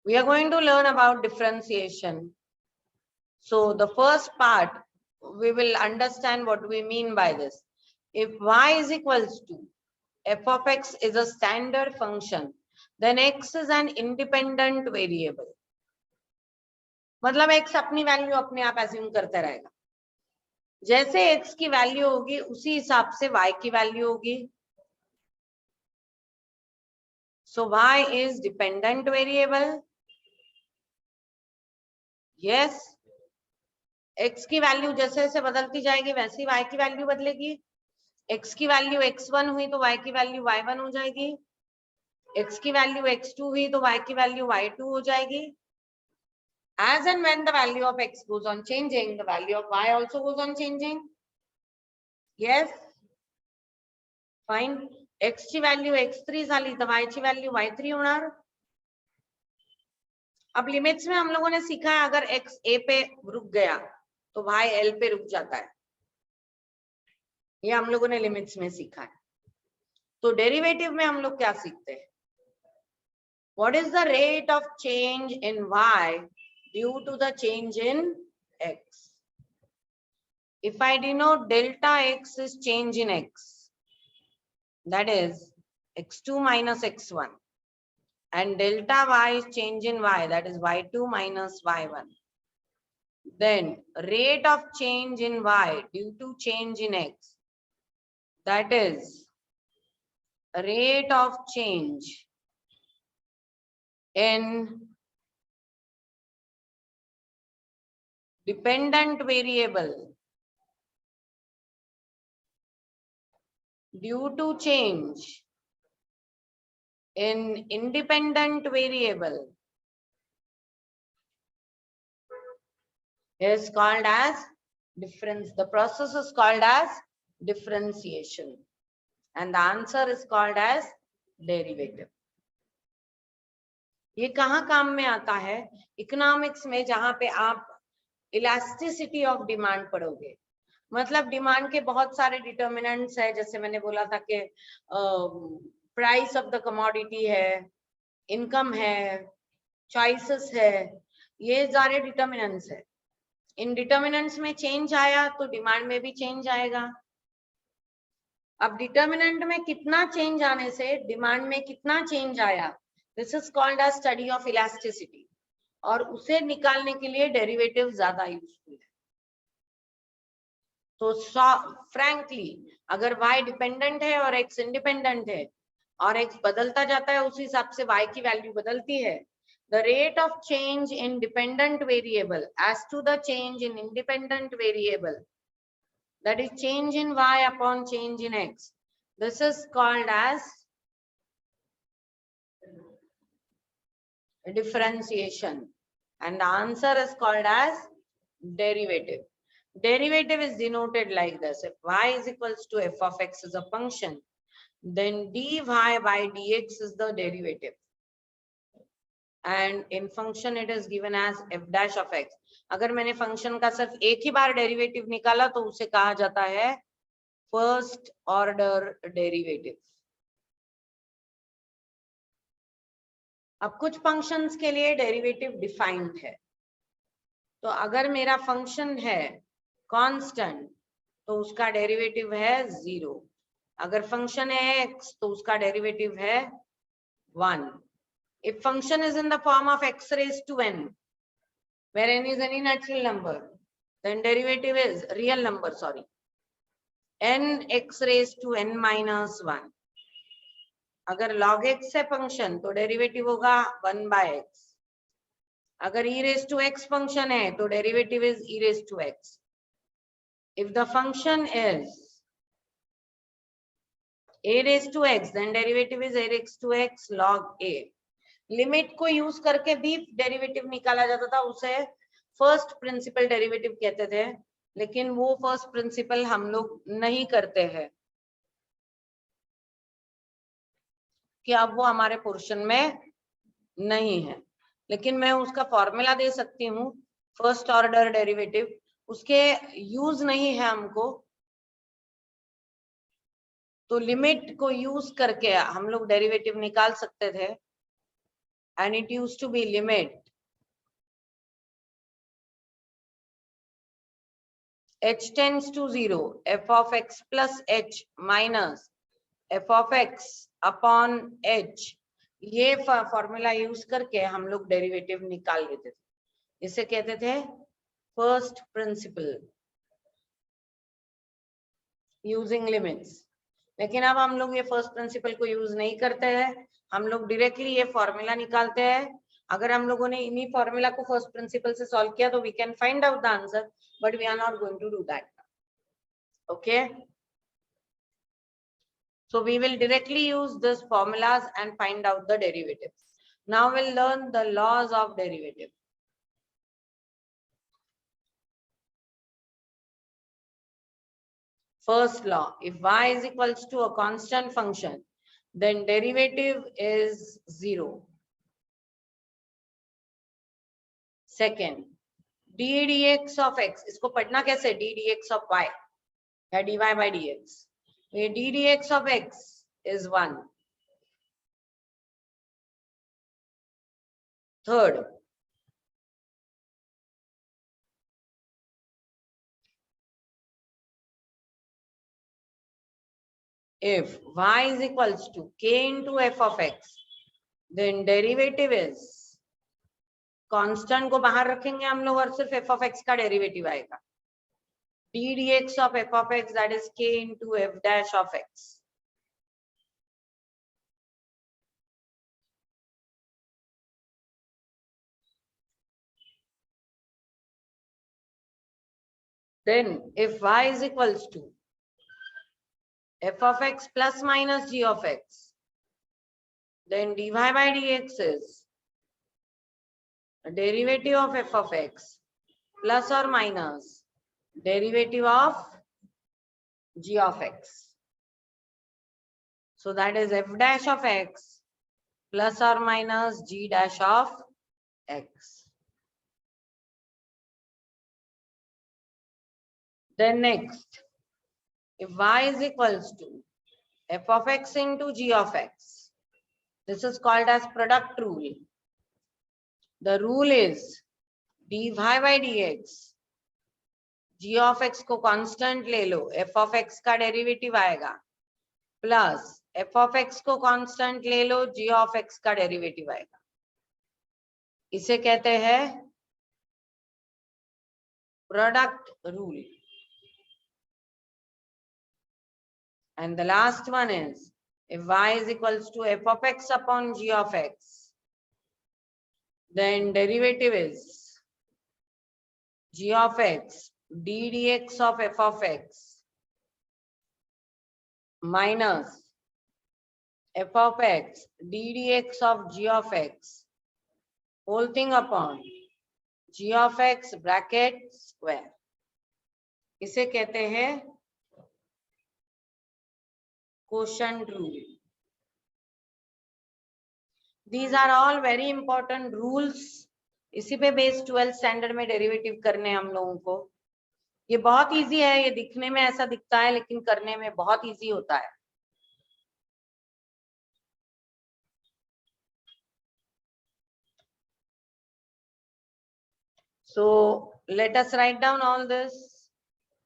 We are going to learn about differentiation. So the first part, we will understand what we mean by this. If y is equals to f of x is a standard function, then x is an independent variable. मतलब x अपनी value अपने आप assume करते रहेगा. जैसे x की value होगी उसी हिसाब से y की वैल्यू होगी. So y is dependent variable. Yes. x की वैल्यू जैसे जैसे बदलती जाएगी वैसे ही y की वैल्यू बदलेगी. x की वैल्यू x1 हुई तो y की वैल्यू y1 हो जाएगी. x की वैल्यू x2 हुई तो y की वैल्यू y2 हो जाएगी. As and when the value of x goes on changing, the value of y also goes on changing. Yes. Fine. x ची वैल्यू x3 झाली तर y ची वैल्यू y3 होणार. अब लिमिट्स में हम लोगों ने सीखा है अगर x a पे रुक गया तो y l पे रुक जाता है. ये हम लोगों ने लिमिट्स में सीखा है. तो डेरिवेटिव में हम लोग क्या सीखते हैं? What is the rate of change in y due to the change in x? If I denote delta x is change in x, that is x2 minus x1, and delta y is change in y, that is y2 minus y1, then rate of change in y due to change in x, that is rate of change in dependent variable due to change in independent variable is called as difference. The process is called as differentiation, and the answer is called as derivative. ये कहाँ काम में आता है? Economics में, जहां पे आप इलास्टिसिटी ऑफ डिमांड पढ़ोगे. मतलब डिमांड के बहुत सारे डिटर्मिनेंट्स है. जैसे मैंने बोला था कि प्राइस ऑफ द कमोडिटी है, इनकम है, चॉइसेस है, ये सारे डिटर्मिनेंट्स है. इन डिटर्मिनेंट्स में चेंज आया तो डिमांड में भी चेंज आएगा. अब डिटर्मिनेंट में कितना चेंज आने से डिमांड में कितना चेंज आया, this is called as study of elasticity. और उसे निकालने के लिए डेरिवेटिव ज्यादा यूजफुल है. तो फ्रैंकली अगर y डिपेंडेंट है और x इंडिपेंडेंट है और x बदलता जाता है उसी हिसाब से y की वैल्यू बदलती है, the rate of change in dependent variable as to the change in independent variable, that is change in y upon change in x, this is called as differentiation, and the answer is called as derivative. Derivative is denoted like this. If y is equals to f of x is a function, then dy by dx is the derivative, and in function it is given as f dash of x. अगर मैंने function का सिर्फ एक ही बार derivative निकाला तो उसे कहा जाता है फर्स्ट ऑर्डर डेरिवेटिव. अब कुछ फंक्शंस के लिए डेरिवेटिव डिफाइंड है. तो अगर मेरा फंक्शन है कांस्टेंट तो उसका डेरिवेटिव है 0. अगर फंक्शन है x तो उसका डेरिवेटिव है 1. If function is in the form of x raised to n, where n is any natural number, then derivative is real number, sorry, n x raised to n minus 1. अगर log x है function तो derivative होगा 1 by x. अगर e raised to x function है तो derivative is e raised to x. If the function is a raised to x, then derivative is a raised to x log a. Limit को use करके भी derivative निकाला जाता था, उसे first principle derivative कहते थे. लेकिन वो फर्स्ट प्रिंसिपल हम लोग नहीं करते हैं कि अब वो हमारे पोर्शन में नहीं है. लेकिन मैं उसका फॉर्मूला दे सकती हूँ फर्स्ट ऑर्डर डेरिवेटिव. उसके यूज नहीं है हमको, तो लिमिट को यूज करके हम लोग डेरिवेटिव निकाल सकते थे. and it used to be limit h tends to 0, f of x plus h minus f of x upon h, ये फॉर्मूला यूज करके हम लोग डेरिवेटिव निकाल लेते थे. इसे कहते थे फर्स्ट प्रिंसिपल यूजिंग लिमिट्स. लेकिन अब हम लोग ये फर्स्ट प्रिंसिपल को यूज नहीं करते हैं, हम लोग डायरेक्टली ये फॉर्मूला निकालते हैं. अगर हम लोगों ने इन्हीं फॉर्मूला को फर्स्ट प्रिंसिपल से सॉल्व किया तो we can find out the answer, but we are not going to do that. Okay, so we will directly use these formulas and find out the derivatives. Now we'll learn the laws of derivative. First law, if y is equals to a constant function, then derivative is 0. Second, d dx of x, इसको पढ़ना कैसे, d dx of y या dy by dx. ये d dx of x is 1. Third, if y is equals to k into f of x, then derivative is, constant को बाहर रखेंगे हम लोग और सिर्फ f of x का डेरिवेटिव आएगा. d dx of f of x, that is k into f dash of x. Then if y is equals to f of x plus minus g of x, then dy by dx is a derivative of f of x plus or minus derivative of g of x. So that is f dash of x plus or minus g dash of x. Then next, if y is equals to f of x into g of x, this is called as product rule. The rule is dy by dx, g of x को constant ले लो, f of x का derivative आएगा, plus f of x को constant ले लो, g of x का derivative आएगा. इसे कहते हैं product rule. And the last one is, if y is equals to f of x upon g of x, then derivative is g of x d dx of f of x minus f of x d dx of g of x whole thing upon g of x bracket square. इसे कहते हैं quotient rule. These are all very important rules. इसी पे base 12th standard में derivative करने हम लोगों को. ये बहुत इजी है, ये दिखने में ऐसा दिखता है लेकिन करने में बहुत इजी होता है. So let us write down all this.